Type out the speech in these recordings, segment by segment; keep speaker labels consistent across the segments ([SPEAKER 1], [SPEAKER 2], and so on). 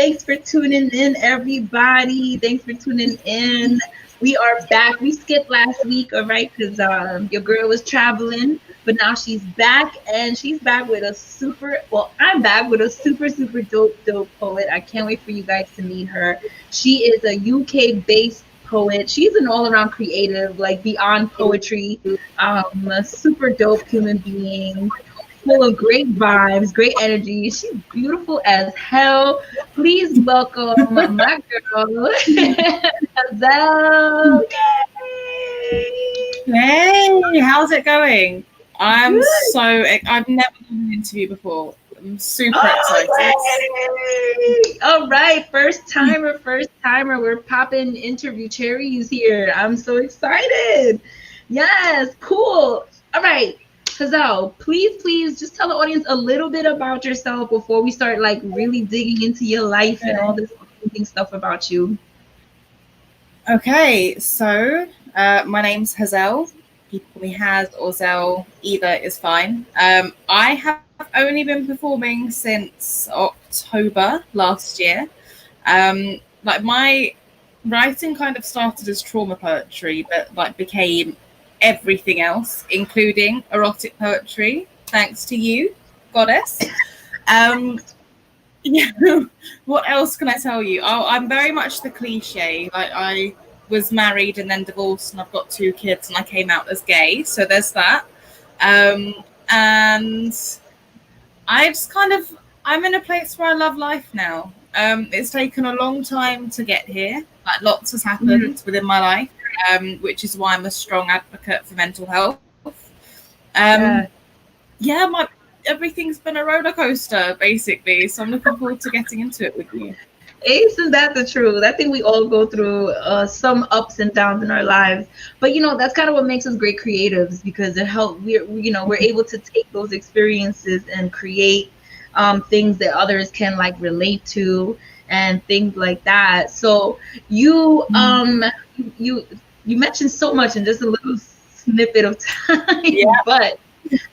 [SPEAKER 1] Thanks for tuning in, everybody. Thanks for tuning in. We are back. We skipped last week, all right, because your girl was traveling, but now she's back, and she's back with a super. Well, I'm back with a super dope poet. I can't wait for you guys to meet her. She is a UK based poet. She's an all around creative, like beyond poetry. A super dope human being, full of great vibes, great energy. She's beautiful as hell. Please welcome my girl, Ha-Zel. Yay!
[SPEAKER 2] Hey, how's it going?
[SPEAKER 1] Good.
[SPEAKER 2] I've never done an interview before. I'm super excited.
[SPEAKER 1] Oh, yay! All right, first timer. We're popping interview cherries here. I'm so excited. Yes, cool. All right, Ha-Zel, please just tell the audience a little bit about yourself before we start like really digging into your life and all this amazing stuff about you.
[SPEAKER 2] Okay, so my name's Ha-Zel. People call me Haz or Zel, either is fine. I have only been performing since October last year. Like my writing kind of started as trauma poetry, but like became everything else, including erotic poetry, thanks to you, goddess. Um, yeah, what else can I tell you? Oh, I'm very much the cliche. Like I was married and then divorced, and I've got 2 kids, and I came out as gay. So there's that. And I just I'm in a place where I love life now. It's taken a long time to get here. Like lots has happened within my life, which is why I'm a strong advocate for mental health.
[SPEAKER 1] Yeah.
[SPEAKER 2] Yeah, everything's been a roller coaster basically. So I'm looking forward to getting into it with you.
[SPEAKER 1] Isn't that the truth? I think we all go through some ups and downs in our lives, but that's kind of what makes us great creatives because it helps. We're able to take those experiences and create things that others can like relate to and things like that. So you you you mentioned so much in just a little snippet of time, but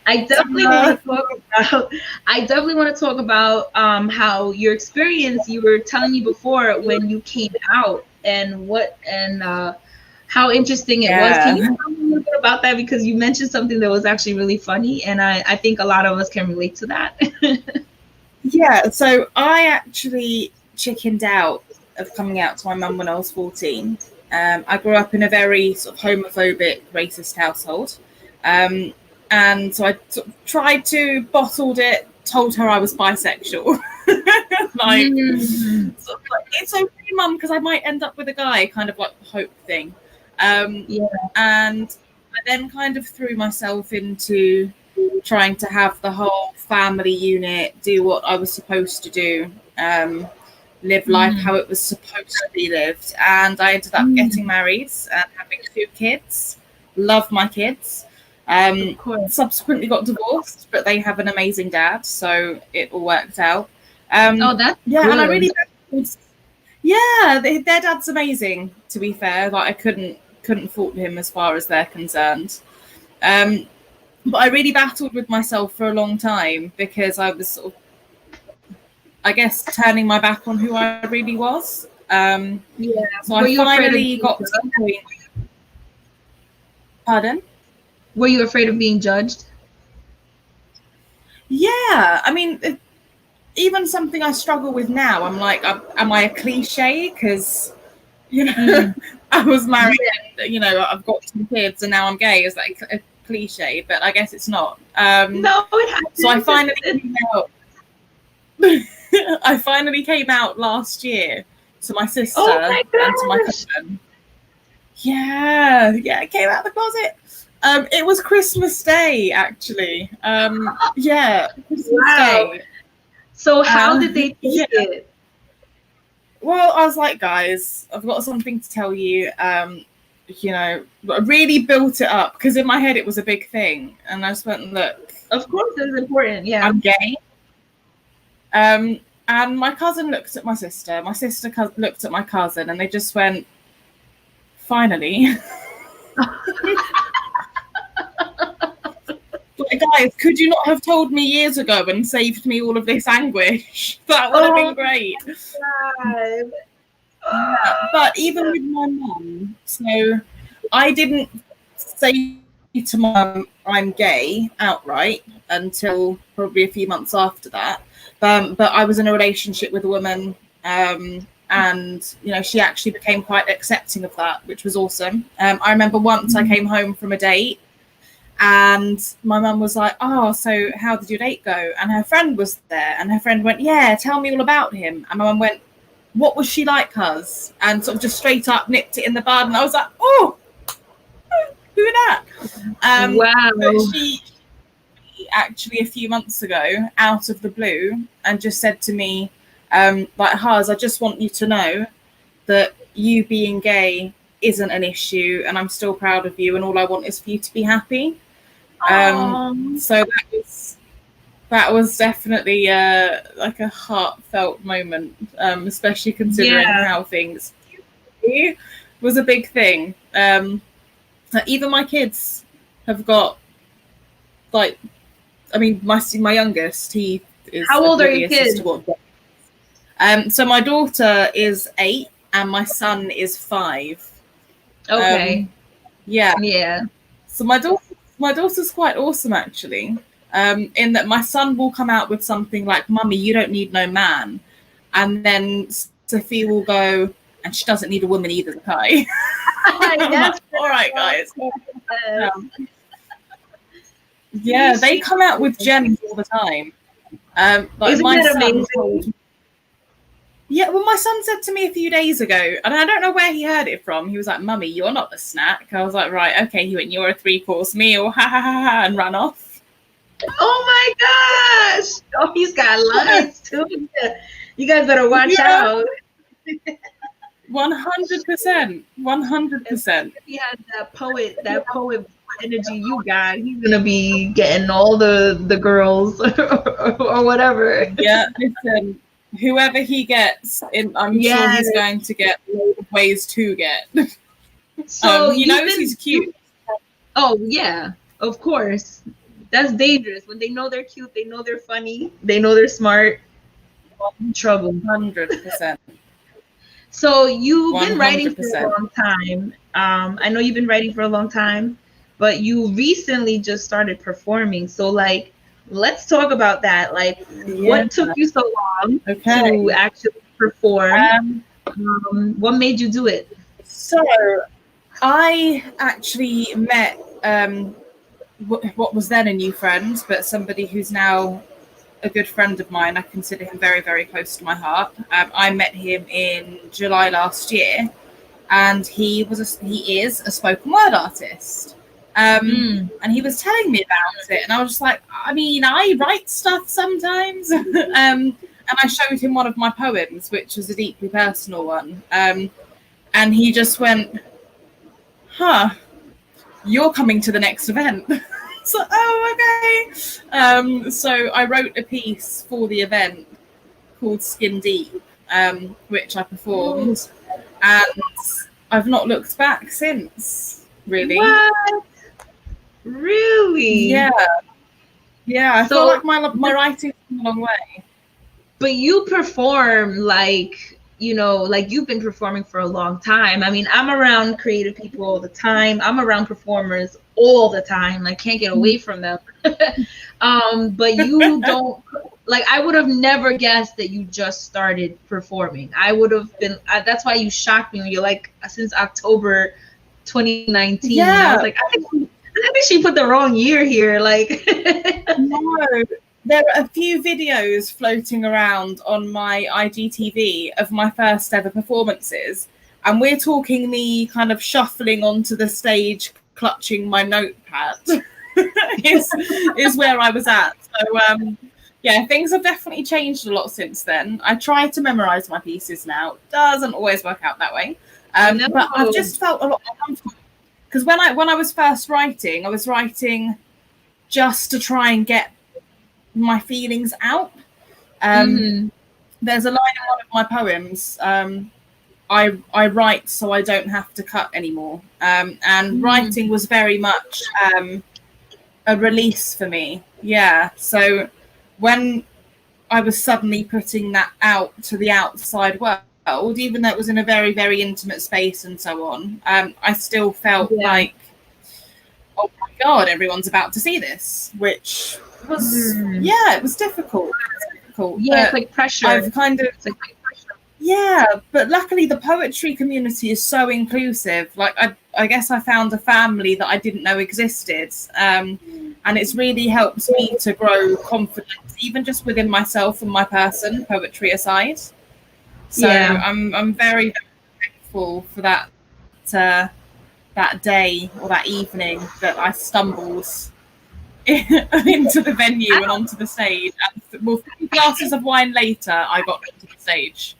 [SPEAKER 1] I definitely want to talk about. I definitely want to talk about how your experience. You were telling me before when you came out and how interesting it was. Can you tell me a little bit about that because you mentioned something that was actually really funny, and I think a lot of us can relate to that.
[SPEAKER 2] Yeah, so I actually chickened out of coming out to my mum when I was 14. I grew up in a very sort of homophobic, racist household. And so I sort of tried to bottled it, told her I was bisexual. Sort of like, it's okay, mum, because I might end up with a guy, kind of like the hope thing. And I then kind of threw myself into trying to have the whole family unit, do what I was supposed to do, live life how it was supposed to be lived. And I ended up getting married and having 2 kids. Love my kids. Subsequently got divorced, but they have an amazing dad, so it all worked out.
[SPEAKER 1] That's
[SPEAKER 2] yeah,
[SPEAKER 1] good.
[SPEAKER 2] and I really, their dad's amazing. To be fair, like I couldn't fault him as far as they're concerned. But I really battled with myself for a long time because I was sort of, I guess, turning my back on who I really was. So I finally got to the point. Pardon?
[SPEAKER 1] Were you afraid of being judged?
[SPEAKER 2] Yeah, I mean, even something I struggle with now. I'm like, am I a cliche? Because I was married, and I've got 2 kids, and now I'm gay. Is like a cliche, but I guess it's not.
[SPEAKER 1] No, it hasn't.
[SPEAKER 2] So I finally came out. I finally came out last year to my sister and to my cousin. Yeah, I came out of the closet. It was Christmas Day, actually. Christmas Day.
[SPEAKER 1] So how did they take it?
[SPEAKER 2] Well, I was like, guys, I've got something to tell you. I really built it up because in my head it was a big thing, and I just went, look.
[SPEAKER 1] Of course, it's important. Yeah,
[SPEAKER 2] I'm gay. And my cousin looked at my sister. My sister looked at my cousin, and they just went, finally. guys, could you not have told me years ago and saved me all of this anguish? That would have been great.
[SPEAKER 1] God.
[SPEAKER 2] Yeah, but even with my mum, so I didn't say to my mum I'm gay outright until probably a few months after that. But I was in a relationship with a woman, and she actually became quite accepting of that, which was awesome. I remember once I came home from a date, and my mum was like, "Oh, so how did your date go?" And her friend was there, and her friend went, "Yeah, tell me all about him." And my mum went, "What was she like, cuz?" And sort of just straight up nipped it in the bud. And I was like, "Oh, who that?"
[SPEAKER 1] Wow.
[SPEAKER 2] But she actually a few months ago, out of the blue, and just said to me, like, "Haz, I just want you to know that you being gay isn't an issue, and I'm still proud of you, and all I want is for you to be happy." So that was definitely like a heartfelt moment, especially considering how things was a big thing. Even my kids have got, like, I mean, my youngest, he is
[SPEAKER 1] How old are your
[SPEAKER 2] oblivious as
[SPEAKER 1] kids?
[SPEAKER 2] to what. So my daughter is 8 and my son is 5.
[SPEAKER 1] Okay.
[SPEAKER 2] Yeah.
[SPEAKER 1] Yeah.
[SPEAKER 2] So my daughter's quite awesome, actually, in that my son will come out with something like, "Mummy, you don't need no man," and then Sophie will go, "And she doesn't need a woman either, Kai." I'm like, all right, guys. Yeah, they come out with gems all the time. Like,
[SPEAKER 1] isn't
[SPEAKER 2] my
[SPEAKER 1] that
[SPEAKER 2] son
[SPEAKER 1] amazing?
[SPEAKER 2] told me, yeah, well, my son said to me a few days ago, and I don't know where he heard it from. He was like, "Mummy, you're not the snack." I was like, "Right, okay." He went, "You're a 3-course meal," ha ha ha ha, and ran off.
[SPEAKER 1] Oh my gosh! Oh, he's got lines too. You guys better watch out.
[SPEAKER 2] 100%, 100%.
[SPEAKER 1] If he has that poet energy you got, he's gonna be getting all the girls or whatever.
[SPEAKER 2] Yeah, listen, whoever he gets, I'm sure he's going to get ways to get.
[SPEAKER 1] So
[SPEAKER 2] he knows he's cute.
[SPEAKER 1] Oh yeah, of course. That's dangerous. When they know they're cute, they know they're funny, they know they're smart. Trouble.
[SPEAKER 2] 100%.
[SPEAKER 1] So you've been
[SPEAKER 2] 100%.
[SPEAKER 1] writing for a long time. I know you've been writing for a long time, but you recently just started performing. So, like, let's talk about that. Like, what took you so long to actually perform? What made you do it?
[SPEAKER 2] So, I actually met what was then a new friend, but somebody who's now a good friend of mine. I consider him very, very close to my heart. I met him in July last year, and he is a spoken word artist. And he was telling me about it, and I was just like, I mean, I write stuff sometimes. And I showed him one of my poems, which was a deeply personal one. And he just went, "Huh, you're coming to the next event." So, oh, okay. So I wrote a piece for the event called Skin Deep, which I performed, and I've not looked back since, really.
[SPEAKER 1] What? Really?
[SPEAKER 2] Yeah. I feel like my writing's come a long way.
[SPEAKER 1] But you perform like, like you've been performing for a long time. I mean, I'm around creative people all the time. I'm around performers all the time. I can't get away from them. But you don't, like, I would have never guessed that you just started performing. I would have been, that's why you shocked me when you're like, since October 2019.
[SPEAKER 2] Yeah.
[SPEAKER 1] I was like, I think she put the wrong year here. Like,
[SPEAKER 2] no. There are a few videos floating around on my IGTV of my first ever performances, and we're talking me kind of shuffling onto the stage, clutching my notepad. is where I was at. So yeah, things have definitely changed a lot since then. I try to memorize my pieces now. It doesn't always work out that way, but I've just felt a lot more comfortable, because when I was first writing, I was writing just to try and get my feelings out. There's a line in one of my poems, I write so I don't have to cut anymore, and writing was very much a release for me. Yeah. So when I was suddenly putting that out to the outside world, even though it was in a very, very intimate space and so on, I still felt
[SPEAKER 1] Yeah.
[SPEAKER 2] like, oh my God, everyone's about to see this, which was,
[SPEAKER 1] Mhm.
[SPEAKER 2] yeah, it was difficult. Difficult.
[SPEAKER 1] Yeah, it's
[SPEAKER 2] But
[SPEAKER 1] like pressure.
[SPEAKER 2] I've kind of,
[SPEAKER 1] It's like
[SPEAKER 2] yeah, but luckily the poetry community is so inclusive. Like, I guess I found a family that I didn't know existed. And it's really helped me to grow confidence, even just within myself and my person, poetry aside. So
[SPEAKER 1] yeah.
[SPEAKER 2] I'm very, very grateful for that day or that evening that I stumbled into the venue and onto the stage. And well, 3 glasses of wine later, I got onto the stage.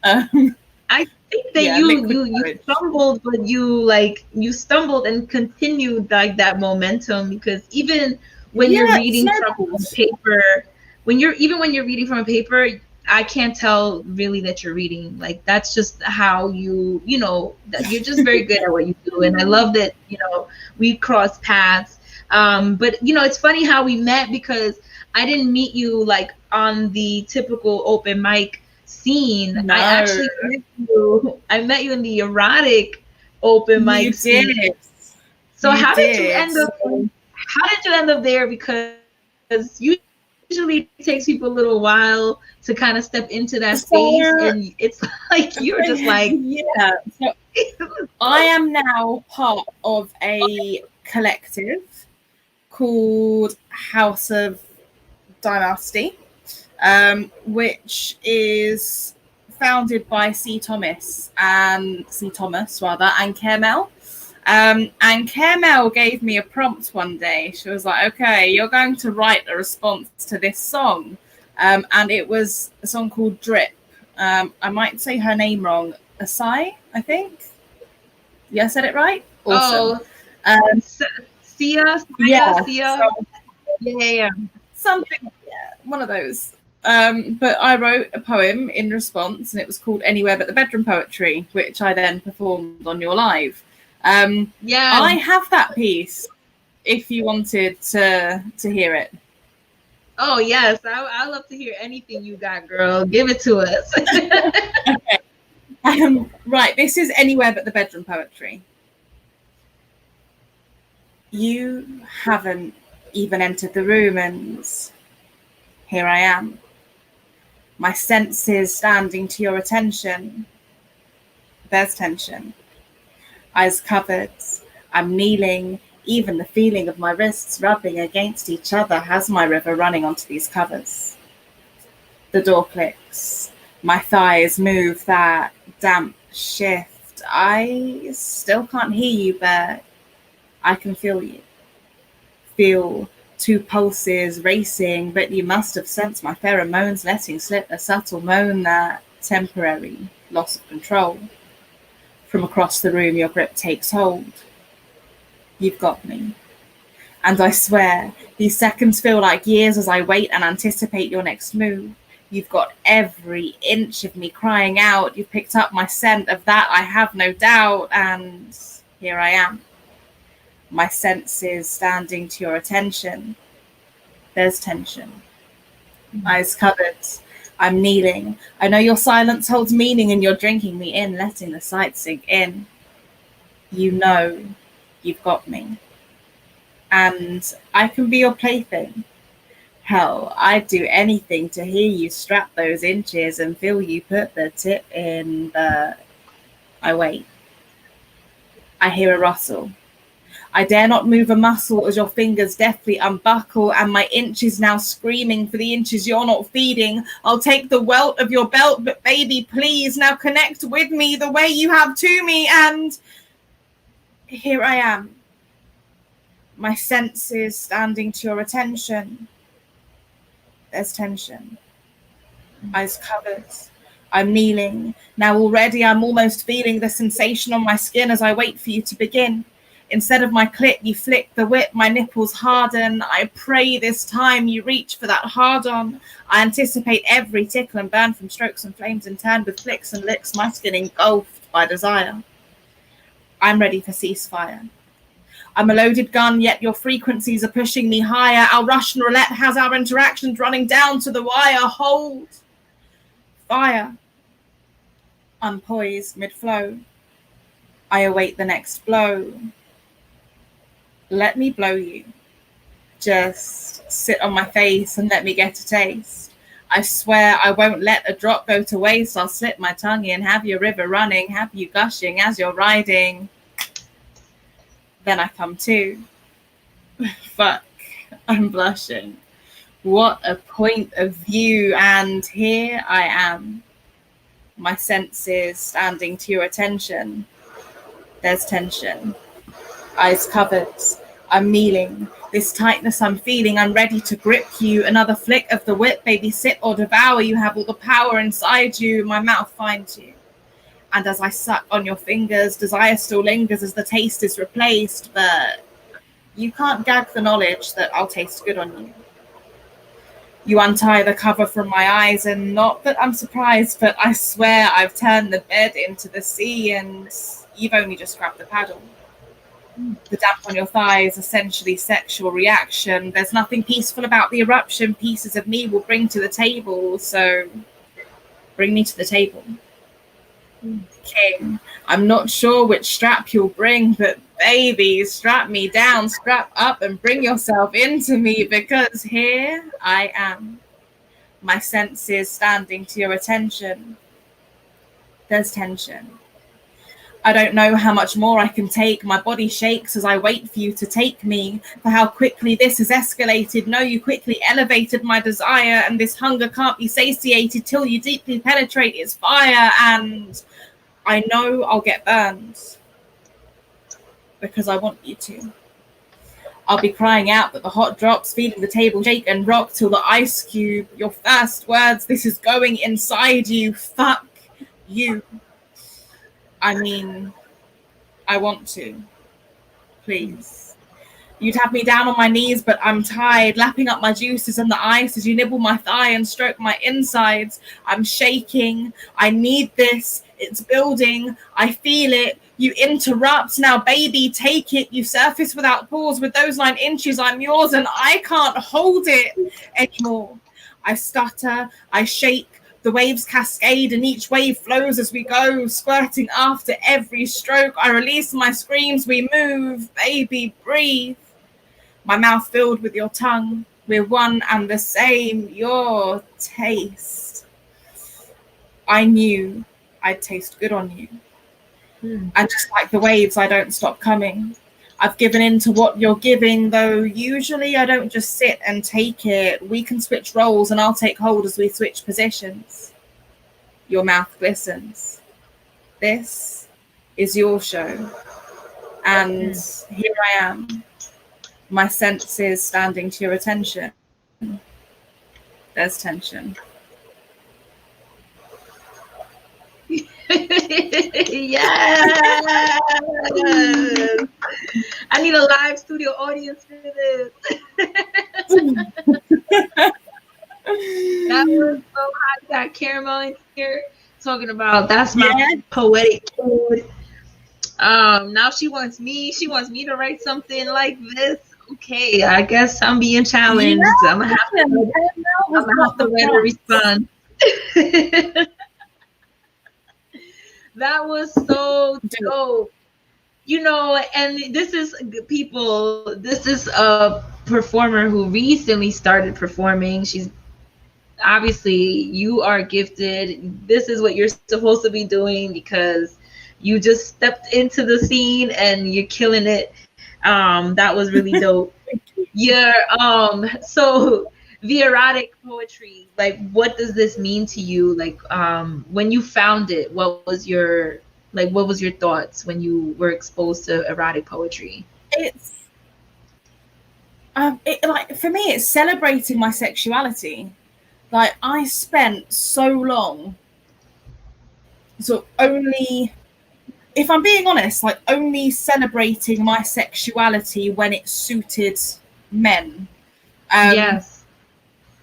[SPEAKER 2] Um,
[SPEAKER 1] I think that
[SPEAKER 2] yeah, liquid
[SPEAKER 1] you
[SPEAKER 2] courage.
[SPEAKER 1] stumbled, but you stumbled and continued like that momentum, because even when you're
[SPEAKER 2] Yeah, it
[SPEAKER 1] reading from a
[SPEAKER 2] snowballed.
[SPEAKER 1] paper, when you're reading from a paper, I can't tell really that you're reading. Like that's just how you know that you're just very good at what you do, and I love that we cross paths. But it's funny how we met, because I didn't meet you like on the typical open mic scene.
[SPEAKER 2] No,
[SPEAKER 1] I met you in the erotic open mic
[SPEAKER 2] you
[SPEAKER 1] scene.
[SPEAKER 2] did.
[SPEAKER 1] So
[SPEAKER 2] You
[SPEAKER 1] how did you
[SPEAKER 2] did.
[SPEAKER 1] end up there? Because usually it takes people a little while to kind of step into that space, and it's like you're just like
[SPEAKER 2] Yeah. So I am now part of a collective called House of Dynasty, which is founded by C. Thomas rather, and Carmel. And Carmel gave me a prompt one day. She was like, "Okay, you're going to write a response to this song," and it was a song called "Drip." I might say her name wrong. Asai, I think. Yeah, I said it right. Awesome.
[SPEAKER 1] oh,
[SPEAKER 2] Um,
[SPEAKER 1] Sia,
[SPEAKER 2] yeah,
[SPEAKER 1] Sia. Yeah.
[SPEAKER 2] something, yeah, one of those. But I wrote a poem in response, and it was called "Anywhere But the Bedroom Poetry," which I then performed on your live.
[SPEAKER 1] Yeah.
[SPEAKER 2] I have that piece if you wanted to hear it.
[SPEAKER 1] Oh yes, I love to hear anything you got, girl. Give it to us.
[SPEAKER 2] Okay. Right, this is "Anywhere But the Bedroom Poetry." You haven't even entered the room, and here I am. My senses standing to your attention. There's tension. Eyes covered. I'm kneeling. Even the feeling of my wrists rubbing against each other has my river running onto these covers. The door clicks. My thighs move that damp shift. I still can't hear you, but I can feel you. Feel two pulses racing, but you must have sensed my pheromones letting slip a subtle moan, that temporary loss of control. From across the room, your grip takes hold. You've got me. And I swear, these seconds feel like years as I wait and anticipate your next move. You've got every inch of me crying out. You've picked up my scent, of that I have no doubt. And here I am. My senses standing to your attention. There's tension. Eyes covered. I'm kneeling. I know your silence holds meaning, and you're drinking me in, letting the sight sink in. You know you've got me. And I can be your plaything. Hell, I'd do anything to hear you strap those inches and feel you put the tip in, but I wait. I hear a rustle. I dare not move a muscle as your fingers deftly unbuckle, and my inch is now screaming for the inches you're not feeding. I'll take the welt of your belt, but baby, please, now connect with me the way you have to me, and here I am. My senses standing to your attention. There's tension. Eyes covered. I'm kneeling. Now already I'm almost feeling the sensation on my skin as I wait for you to begin. Instead of my clit, you flick the whip, my nipples harden. I pray this time you reach for that hard-on. I anticipate every tickle and burn from strokes and flames in turn with flicks and licks, my skin engulfed by desire. I'm ready for ceasefire. I'm a loaded gun, yet your frequencies are pushing me higher. Our Russian roulette has our interactions running down to the wire. Hold. Fire. Unpoised mid-flow. I await the next blow. Let me blow you. Just sit on my face and let me get a taste. I swear I won't let a drop go to waste. I'll slip my tongue in, have your river running, have you gushing as you're riding. Then I come to. Fuck, I'm blushing. What a point of view, and here I am. My senses standing to your attention. There's tension. Eyes covered. I'm kneeling. This tightness I'm feeling, I'm ready to grip you. Another flick of the whip, baby, sit or devour. You have all the power inside you. My mouth finds you. And as I suck on your fingers, desire still lingers as the taste is replaced, but you can't gag the knowledge that I'll taste good on you. You untie the cover from my eyes, and not that I'm surprised, but I swear I've turned the bed into the sea, and you've only just grabbed the paddle. The damp on your thighs, essentially sexual reaction. There's nothing peaceful about the eruption. Pieces of me will bring to the table, so bring me to the table. King, I'm not sure which strap you'll bring, but baby, strap me down, strap up, and bring yourself into me, because here I am. My senses standing to your attention. There's tension. I don't know how much more I can take. My body shakes as I wait for you to take me. For how quickly this has escalated. No, you quickly elevated my desire, and this hunger can't be satiated till you deeply penetrate its fire. And I know I'll get burned because I want you to. I'll be crying out that the hot drops, feeling the table shake and rock till the ice cube. Your first words, this is going inside you. Fuck you. I mean, I want to. Please. You'd have me down on my knees, but I'm tired, lapping up my juices and the ice as you nibble my thigh and stroke my insides. I'm shaking. I need this. It's building. I feel it. You interrupt. Now, baby, take it. You surface without pause. With those 9 inches, I'm yours, and I can't hold it anymore. I stutter. I shake. The waves cascade, and each wave flows as we go, squirting after every stroke. I release my screams. We move. Baby, breathe. My mouth filled with your tongue. We're one and the same. Your taste. I knew I'd taste good on you. And just like the waves, I don't stop coming. I've given in to what you're giving, though usually I don't just sit and take it. We can switch roles, and I'll take hold as we switch positions. Your mouth glistens. This is your show. And here I am. My senses standing to your attention. There's tension.
[SPEAKER 1] Yes. I need a live studio audience for this. That was so hot. You got Caramel in here talking about that's my poetic code. Now she wants me to write something like this. Okay, I guess I'm being challenged. Yeah, I'm gonna have to let her respond. That was so dope. You know, and this is a performer who recently started performing. She's obviously, you are gifted. This is what you're supposed to be doing because you just stepped into the scene and you're killing it. That was really dope. So the erotic poetry, like, what does this mean to you? Like, when you found it, what was your thoughts when you were exposed to erotic poetry?
[SPEAKER 2] It's for me, it's celebrating my sexuality. Like, I spent so long, so only, if I'm being honest, like only celebrating my sexuality when it suited men.
[SPEAKER 1] Yes.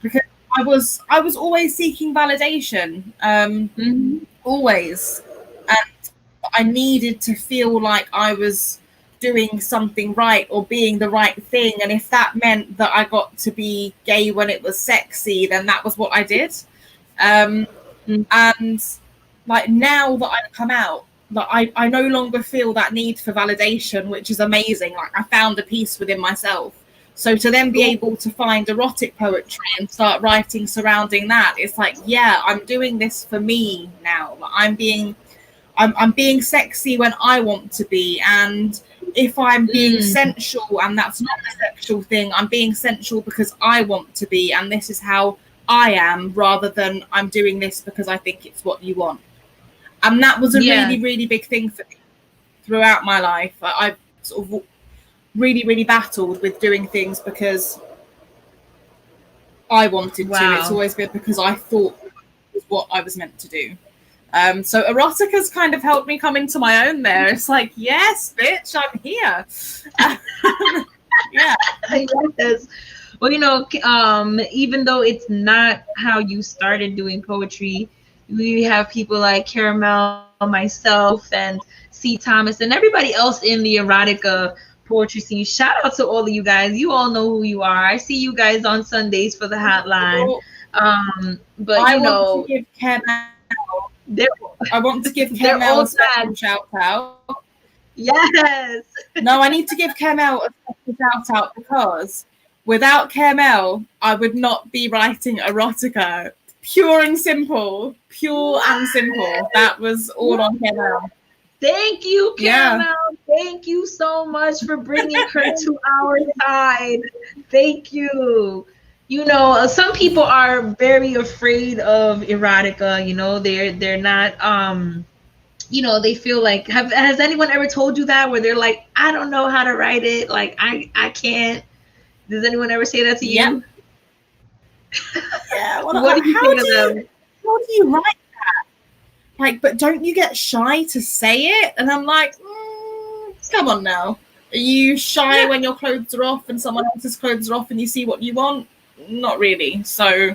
[SPEAKER 2] Because I was always seeking validation, always, and I needed to feel like I was doing something right or being the right thing. And if that meant that I got to be gay when it was sexy, then that was what I did. And like now that I've come out, like I no longer feel that need for validation, which is amazing. Like I found a peace within myself. So to then be able to find erotic poetry and start writing surrounding that, it's like, yeah, I'm doing this for me now. Like, I'm being sexy when I want to be, and if I'm being sensual and that's not a sexual thing, I'm being sensual because I want to be, and this is how I am, rather than I'm doing this because I think it's what you want. And that was a really, really big thing for me throughout my life. I've sort of really, really battled with doing things because I wanted to. It's always been because I thought it was what I was meant to do. So erotica's kind of helped me come into my own there. It's like, yes, bitch, I'm here. Yeah.
[SPEAKER 1] Yes. Well, even though it's not how you started doing poetry, we have people like Caramel, myself, and C. Thomas, and everybody else in the erotica poetry scene. Shout out to all of you guys. You all know who you are. I see you guys on Sundays for the hotline. But
[SPEAKER 2] I want to give Caramel a special shout out.
[SPEAKER 1] Yes.
[SPEAKER 2] No, I need to give Caramel a special shout out because without Caramel, I would not be writing erotica. Pure and simple. That was all on Caramel.
[SPEAKER 1] Thank you, Caramel. Yeah. Thank you so much for bringing her to our side. Thank you. Some people are very afraid of erotica. They're not. They feel like. Has anyone ever told you that, where they're like, I don't know how to write it. Like I can't. Does anyone ever say that to you?
[SPEAKER 2] Yeah.
[SPEAKER 1] What do you think of them?
[SPEAKER 2] How do you write that? Like, but don't you get shy to say it? And I'm like, come on now. Are you shy when your clothes are off and someone else's clothes are off and you see what you want? Not really. So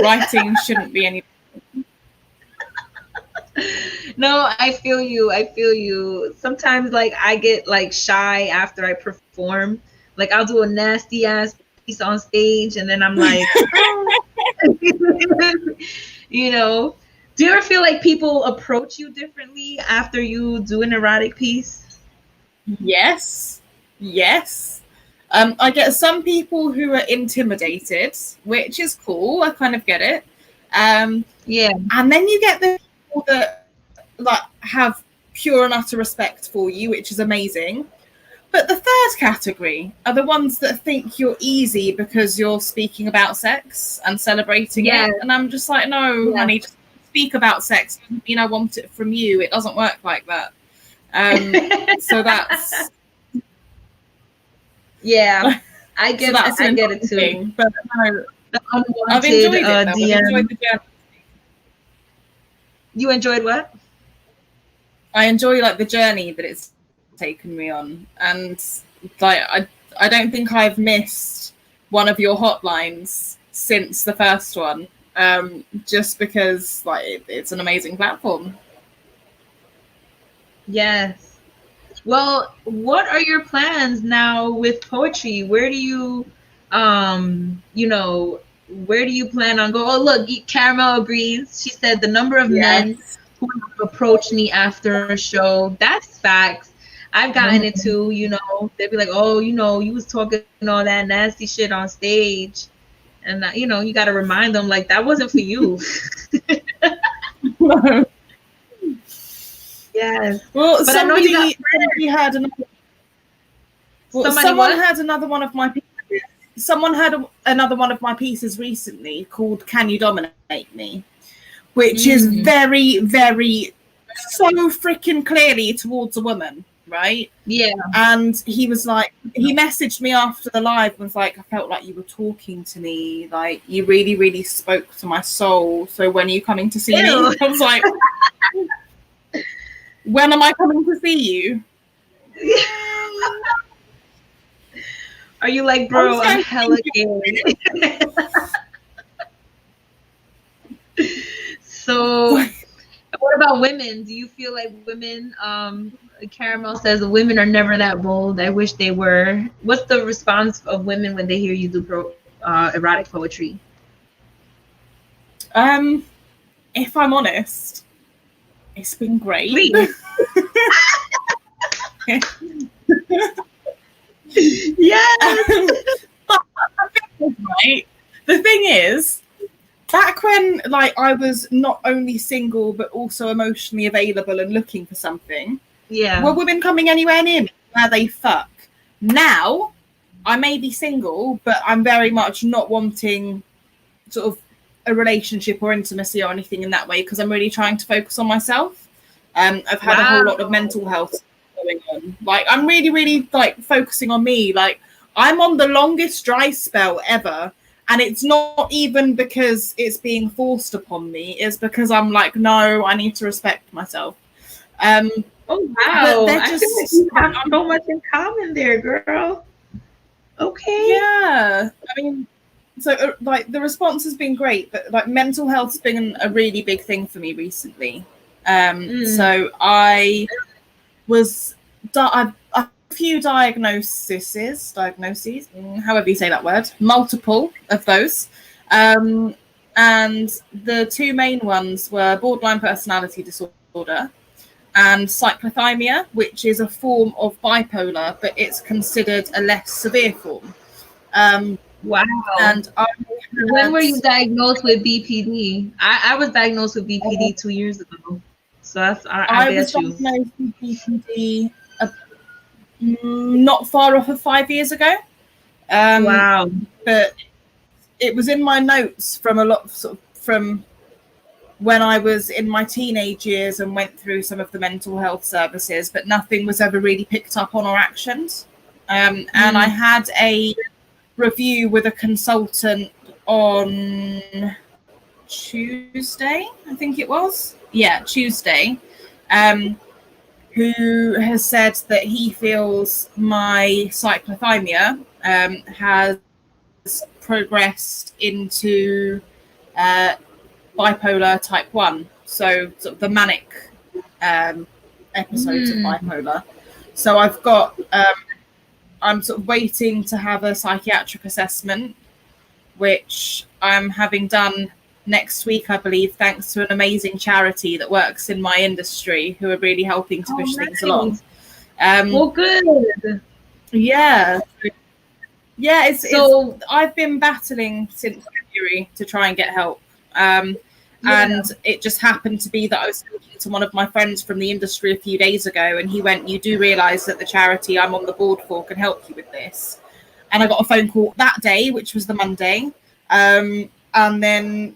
[SPEAKER 2] writing shouldn't be any.
[SPEAKER 1] No, I feel you. Sometimes like I get like shy after I perform. Like I'll do a nasty ass piece on stage and then I'm like, do you ever feel like people approach you differently after you do an erotic piece?
[SPEAKER 2] Yes. I get some people who are intimidated, which is cool. I kind of get it.
[SPEAKER 1] Yeah.
[SPEAKER 2] And then you get the people that like have pure and utter respect for you, which is amazing. But the third category are the ones that think you're easy because you're speaking about sex and celebrating it. And I'm just like, no, honey, just speak about sex. Doesn't mean I want it from you. It doesn't work like that. So that's...
[SPEAKER 1] Yeah, I get it too.
[SPEAKER 2] Thing, but no, I've enjoyed it. I've enjoyed the journey.
[SPEAKER 1] You enjoyed what?
[SPEAKER 2] I enjoy like the journey that it's taken me on, and like I don't think I've missed one of your hotlines since the first one, just because like it's an amazing platform.
[SPEAKER 1] Yes. Well, what are your plans now with poetry? Where do you plan on going? Oh, look, Caramel agrees. She said the number of men who have approached me after a show, that's facts. I've gotten it too, they'd be like, oh, you was talking all that nasty shit on stage. And, you got to remind them, like, that wasn't for you. Yes.
[SPEAKER 2] Well, but somebody had another. Well, someone had another one of my pieces. Someone had another one of my pieces recently called "Can You Dominate Me," which is very, very so freaking clearly towards a woman, right?
[SPEAKER 1] Yeah.
[SPEAKER 2] And he was like, he messaged me after the live and was like, I felt like you were talking to me, like you really, really spoke to my soul. So when are you coming to see me? I was like. When am I coming to see you?
[SPEAKER 1] Are you like, bro, I'm hella gay? So, What about women? Do you feel like women, Caramel says women are never that bold. I wish they were. What's the response of women when they hear you do erotic poetry?
[SPEAKER 2] If I'm honest, it's been great.
[SPEAKER 1] Please. Yes.
[SPEAKER 2] Right. The thing is, back when like I was not only single but also emotionally available and looking for something,
[SPEAKER 1] Yeah.
[SPEAKER 2] were women coming anywhere near me where they fuck? Now, I may be single, but I'm very much not wanting sort of a relationship or intimacy or anything in that way because I'm really trying to focus on myself. I've had a whole lot of mental health going on. Like I'm really, really like focusing on me. Like I'm on the longest dry spell ever. And it's not even because it's being forced upon me. It's because I'm like, no, I need to respect myself.
[SPEAKER 1] Oh wow! I feel like we have so much in common there, girl. Okay.
[SPEAKER 2] Yeah, I mean, so like the response has been great, but like mental health's been a really big thing for me recently. So I was I've a few diagnoses, however you say that word, multiple of those. And the two main ones were borderline personality disorder and cyclothymia, which is a form of bipolar, but it's considered a less severe form.
[SPEAKER 1] Wow.
[SPEAKER 2] And
[SPEAKER 1] when were you diagnosed with BPD? I was diagnosed with BPD 2 years ago. So that's I
[SPEAKER 2] was diagnosed with BPD not far off of 5 years ago.
[SPEAKER 1] Wow.
[SPEAKER 2] But it was in my notes from from when I was in my teenage years and went through some of the mental health services, but nothing was ever really picked up on or actioned. And I had a review with a consultant on Tuesday, I think it was. Yeah, Tuesday. Who has said that he feels my cyclothymia has progressed into bipolar type 1, so sort of the manic episodes of bipolar. So I've got I'm sort of waiting to have a psychiatric assessment, which I'm having done next week, I believe, thanks to an amazing charity that works in my industry who are really helping to push things along.
[SPEAKER 1] Well, good.
[SPEAKER 2] Yeah. Yeah, it's I've been battling since February to try and get help. And it just happened to be that I was talking to one of my friends from the industry a few days ago, and he went, "You do realise that the charity I'm on the board for can help you with this?" And I got a phone call that day, which was the Monday, and then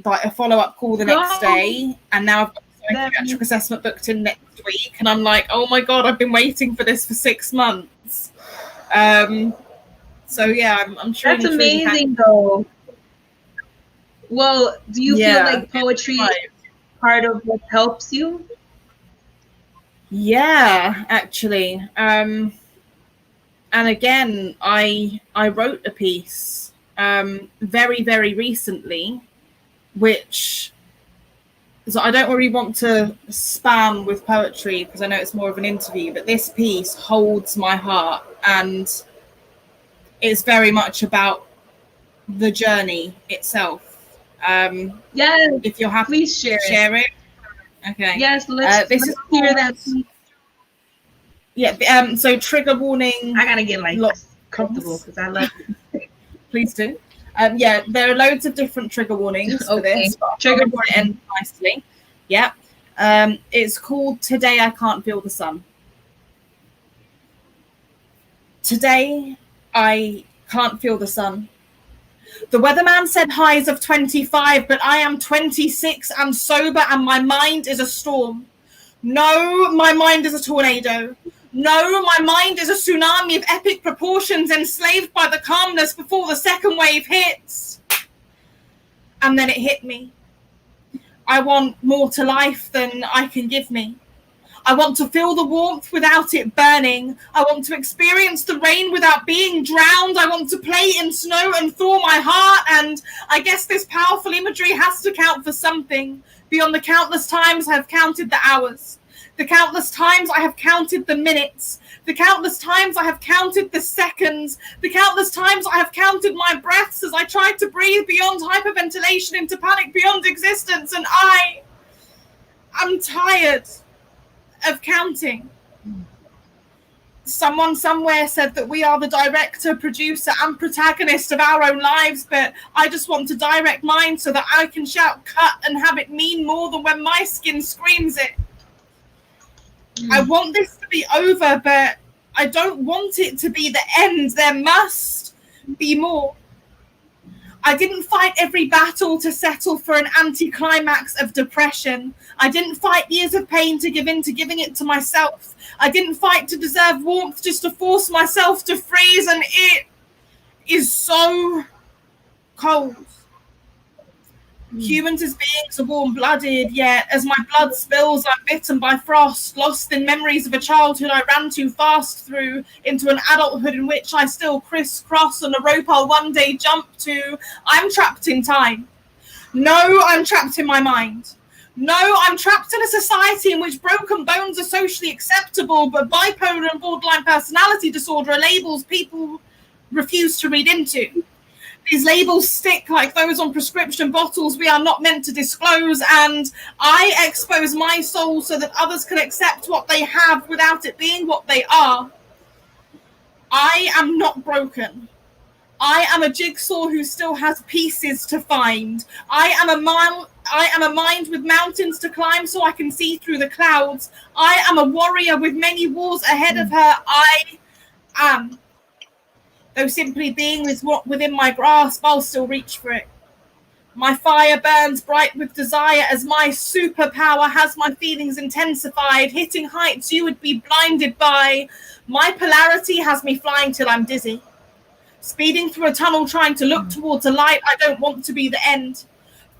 [SPEAKER 2] like a follow-up call the next day, and now I've got a psychiatric assessment booked in next week, and I'm like, oh my god, I've been waiting for this for 6 months. So yeah, I'm sure
[SPEAKER 1] that's amazing though. Well, do you feel like poetry is part of what helps you?
[SPEAKER 2] Yeah, actually. And again, I wrote a piece very, very recently, which, so I don't really want to spam with poetry because I know it's more of an interview, but this piece holds my heart and it's very much about the journey itself.
[SPEAKER 1] Yes,
[SPEAKER 2] if you're happy,
[SPEAKER 1] please share
[SPEAKER 2] it. Okay.
[SPEAKER 1] Yes, let's hear that.
[SPEAKER 2] Yeah. So trigger warning.
[SPEAKER 1] I gotta get like comfortable because I love it.
[SPEAKER 2] Please do. Yeah, there are loads of different trigger warnings for this.
[SPEAKER 1] Trigger warning.
[SPEAKER 2] End nicely. Yeah. It's called "Today I Can't Feel the Sun." Today I can't feel the sun. The weatherman said highs of 25, but I am 26 and sober, and my mind is a storm. No, my mind is a tornado. No, my mind is a tsunami of epic proportions, enslaved by the calmness before the second wave hits. And then it hit me. I want more to life than I can give me. I want to feel the warmth without it burning. I want to experience the rain without being drowned. I want to play in snow and thaw my heart. And I guess this powerful imagery has to count for something, beyond the countless times I have counted the hours, the countless times I have counted the minutes, the countless times I have counted the seconds, the countless times I have counted my breaths as I tried to breathe beyond hyperventilation into panic beyond existence, and I am tired of counting. Someone somewhere said that we are the director, producer, and protagonist of our own lives, but I just want to direct mine so that I can shout cut and have it mean more than when my skin screams it. I want this to be over, but I don't want it to be the end. There must be more. I didn't fight every battle to settle for an anticlimax of depression. I didn't fight years of pain to give in to giving it to myself. I didn't fight to deserve warmth just to force myself to freeze, and it is so cold. Humans as beings are warm-blooded, yet as my blood spills, I'm bitten by frost, lost in memories of a childhood I ran too fast through, into an adulthood in which I still crisscross on a rope I'll one day jump to. I'm trapped in time. No, I'm trapped in my mind. No, I'm trapped in a society in which broken bones are socially acceptable, but bipolar and borderline personality disorder are labels people refuse to read into. These labels stick like those on prescription bottles we are not meant to disclose, and I expose my soul so that others can accept what they have without it being what they are. I am not broken. I am a jigsaw who still has pieces to find. I am a mind with mountains to climb so I can see through the clouds. I am a warrior with many wars ahead of her. I am. Though simply being is what within my grasp, I'll still reach for it. My fire burns bright with desire as my superpower has my feelings intensified, hitting heights you would be blinded by. My polarity has me flying till I'm dizzy. Speeding through a tunnel trying to look towards a light, I don't want to be the end.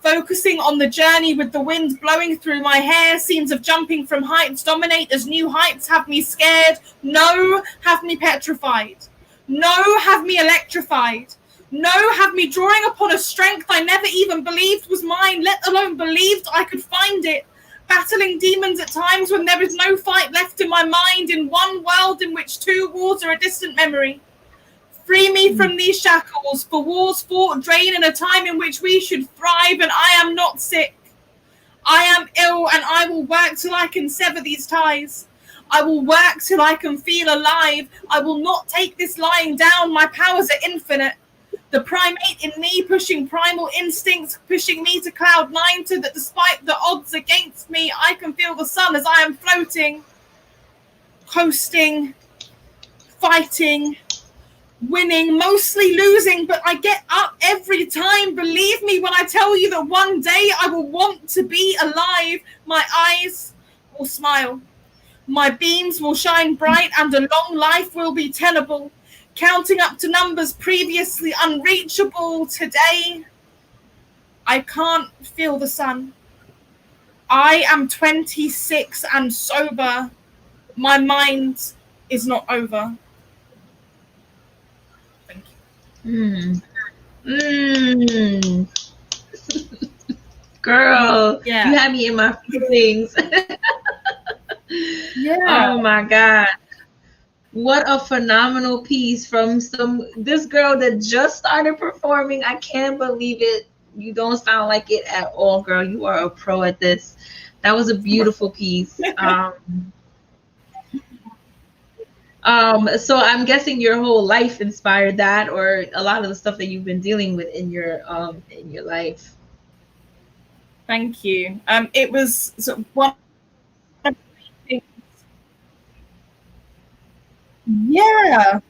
[SPEAKER 2] Focusing on the journey with the wind blowing through my hair, scenes of jumping from heights dominate as new heights have me scared. No, have me petrified. No, have me electrified. No, have me drawing upon a strength I never even believed was mine, let alone believed I could find it. Battling demons at times when there is no fight left in my mind, in one world in which two wars are a distant memory. Free me from these shackles, for wars fought drain in a time in which we should thrive, and I am not sick. I am ill, and I will work till I can sever these ties. I will work till I can feel alive. I will not take this lying down. My powers are infinite. The primate in me pushing primal instincts, pushing me to cloud nine, so that despite the odds against me, I can feel the sun as I am floating, coasting, fighting, winning, mostly losing, but I get up every time. Believe me when I tell you that one day I will want to be alive. My eyes will smile. My beams will shine bright and a long life will be tenable. Counting up to numbers previously unreachable. Today, I can't feel the sun. I am 26 and sober. My mind is not over. Thank you.
[SPEAKER 1] Girl,
[SPEAKER 2] yeah.
[SPEAKER 1] You had me in my feelings.
[SPEAKER 2] Yeah.
[SPEAKER 1] Oh my God. What a phenomenal piece from this girl that just started performing. I can't believe it. You don't sound like it at all, girl. You are a pro at this. That was a beautiful piece. So I'm guessing your whole life inspired that, or a lot of the stuff that you've been dealing with in your life.
[SPEAKER 2] Thank you. It was sort of one of the things. Yeah.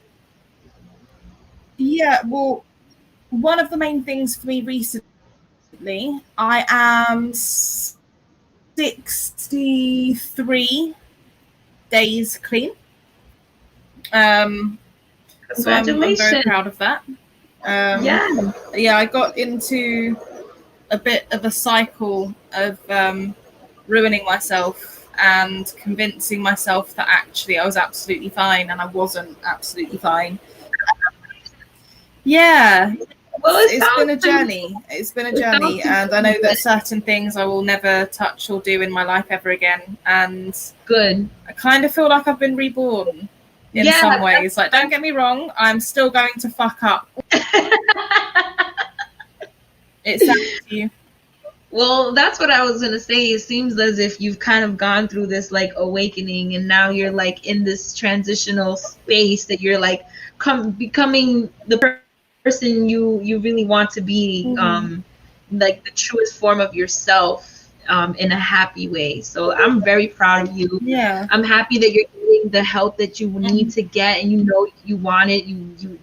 [SPEAKER 2] Well, one of the main things for me recently, I am 63 days clean. So I'm very proud of that. Yeah, I got into a bit of a cycle of ruining myself and convincing myself that actually I was absolutely fine, and I wasn't absolutely fine. Yeah.
[SPEAKER 1] Well, it
[SPEAKER 2] It's been
[SPEAKER 1] sounds
[SPEAKER 2] a
[SPEAKER 1] pretty,
[SPEAKER 2] journey. It's been a
[SPEAKER 1] it sounds
[SPEAKER 2] journey,
[SPEAKER 1] super
[SPEAKER 2] and I know that
[SPEAKER 1] good.
[SPEAKER 2] certain things I will never touch or do in my life ever again. And
[SPEAKER 1] Good.
[SPEAKER 2] I kind of feel like I've been reborn in
[SPEAKER 1] Yeah,
[SPEAKER 2] some ways. Like, don't get me wrong, I'm still going to fuck up. It sounds to you.
[SPEAKER 1] well, that's what I was gonna say. It seems as if you've kind of gone through this like awakening, and now you're like in this transitional space that you're like becoming the person you really want to be,
[SPEAKER 2] Mm-hmm.
[SPEAKER 1] like the truest form of yourself, in a happy way. So I'm very proud of you.
[SPEAKER 2] Yeah.
[SPEAKER 1] I'm happy that you're getting the help that you need
[SPEAKER 2] Mm-hmm.
[SPEAKER 1] to get, and you know you want it.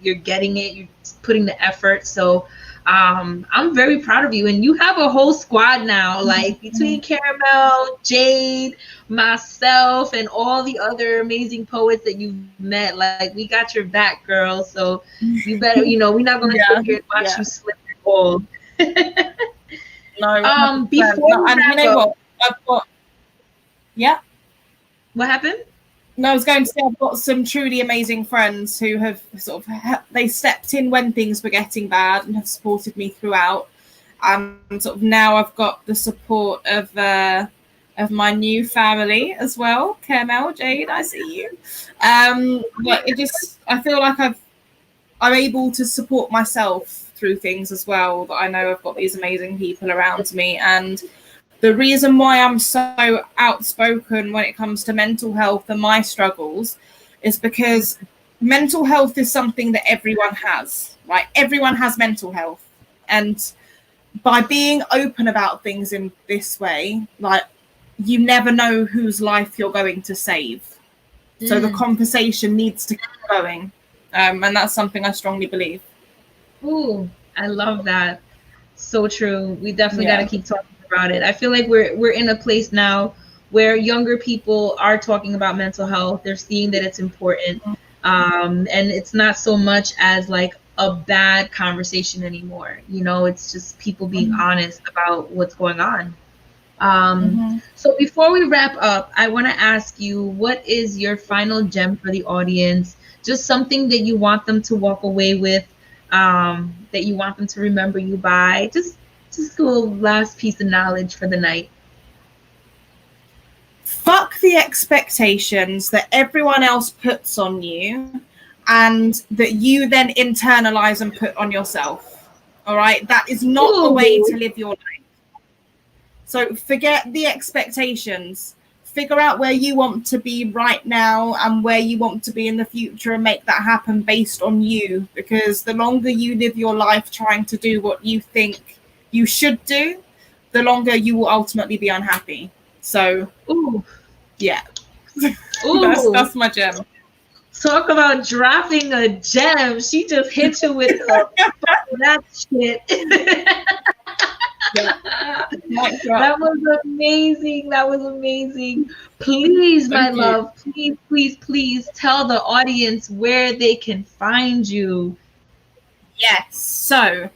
[SPEAKER 1] You're getting it. You're putting the effort. So I'm very proud of you, and you have a whole squad now, like
[SPEAKER 2] Mm-hmm.
[SPEAKER 1] between Caramel, Jade, myself, and all the other amazing poets that you've met. Like, we got your back, girl. So you better, we're not gonna sit
[SPEAKER 2] Yeah.
[SPEAKER 1] here and watch
[SPEAKER 2] Yeah.
[SPEAKER 1] you slip and fall.
[SPEAKER 2] No, 100%.
[SPEAKER 1] Before
[SPEAKER 2] No,
[SPEAKER 1] we
[SPEAKER 2] and you
[SPEAKER 1] wrap
[SPEAKER 2] know
[SPEAKER 1] up,
[SPEAKER 2] what? I've got, yeah.
[SPEAKER 1] what happened?
[SPEAKER 2] No, I was going to say I've got some truly amazing friends who have sort of they stepped in when things were getting bad and have supported me throughout. And sort of now I've got the support of my new family as well. Caramel, Jade, I see you. But it just I feel like I'm able to support myself through things as well. That I know I've got these amazing people around me, and the reason why I'm so outspoken when it comes to mental health and my struggles is because mental health is something that everyone has, right? Everyone has mental health. And by being open about things in this way, like, you never know whose life you're going to save. So the
[SPEAKER 1] Mm.
[SPEAKER 2] conversation needs to keep going. And that's something I strongly believe.
[SPEAKER 1] Ooh, I love that. So true. We definitely got to
[SPEAKER 2] Yeah.
[SPEAKER 1] keep talking about it. I feel like we're in a place now where younger people are talking about mental health. They're seeing that it's important, and it's not so much as like a bad conversation anymore. It's just people being honest about what's going on.
[SPEAKER 2] Mm-hmm.
[SPEAKER 1] So before we wrap up, I want to ask you, what is your final gem for the audience? Just something that you want them to walk away with, that you want them to remember you by. Just a little last piece of knowledge for the night.
[SPEAKER 2] Fuck the expectations that everyone else puts on you and that you then internalize and put on yourself. All right. That is not the way to
[SPEAKER 1] Ooh,
[SPEAKER 2] live your life. So forget the expectations. Figure out where you want to be right now and where you want to be in the future and make that happen based on you. Because the longer you live your life trying to do what you think you should do, the longer you will ultimately be unhappy. So
[SPEAKER 1] ooh,
[SPEAKER 2] yeah,
[SPEAKER 1] ooh.
[SPEAKER 2] that's my gem.
[SPEAKER 1] Talk about dropping a gem. She just hit you with the that shit.
[SPEAKER 2] Yeah.
[SPEAKER 1] That was amazing. That was amazing. Please, my
[SPEAKER 2] Thank you.
[SPEAKER 1] love, please, please, please tell the audience where they can find you.
[SPEAKER 2] Yes. So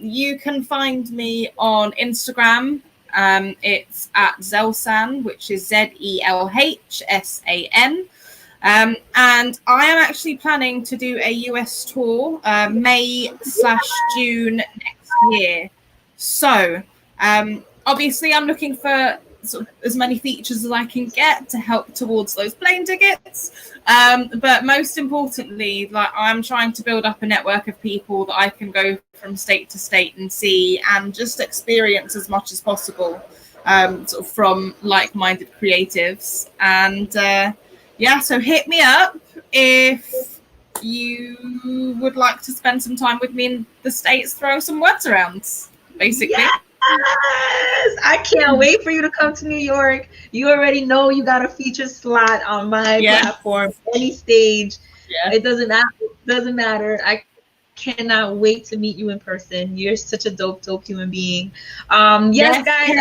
[SPEAKER 2] you can find me on Instagram. It's at Zelsan, which is ZELHSAN. And I am actually planning to do a US tour May/June next year. So obviously I'm looking for sort of as many features as I can get to help towards those plane tickets. But most importantly, like, I'm trying to build up a network of people that I can go from state to state and see and just experience as much as possible, sort of from like-minded creatives. And yeah, so hit me up if you would like to spend some time with me in the States, throw some words around, basically.
[SPEAKER 1] Yes! I can't wait for you to come to New York. You already know you got a feature slot on my platform, any stage.
[SPEAKER 2] Yeah.
[SPEAKER 1] It doesn't matter. It doesn't matter. I cannot wait to meet you in person. You're such a dope human being. Yes, guys,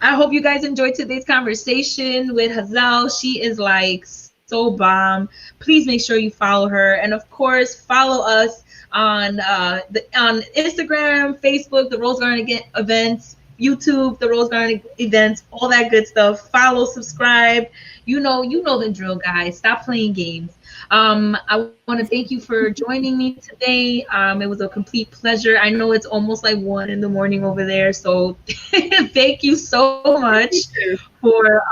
[SPEAKER 1] I hope you guys enjoyed today's conversation with Ha-Zel. She is like so bomb. Please make sure you follow her, and of course, follow us on on Instagram, Facebook, the Rose Garden events. YouTube, the Rose Garden events, all that good stuff. Follow, subscribe. You know the drill, guys. Stop playing games. I want to thank you for joining me today. It was a complete pleasure. I know it's almost like 1 in the morning over there, so thank you so much for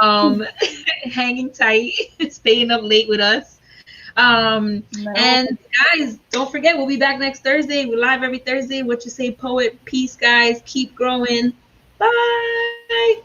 [SPEAKER 1] hanging tight, staying up late with us.
[SPEAKER 2] No.
[SPEAKER 1] And guys, don't forget, we'll be back next Thursday. We're live every Thursday. What you say, poet? Peace, guys. Keep growing. Bye.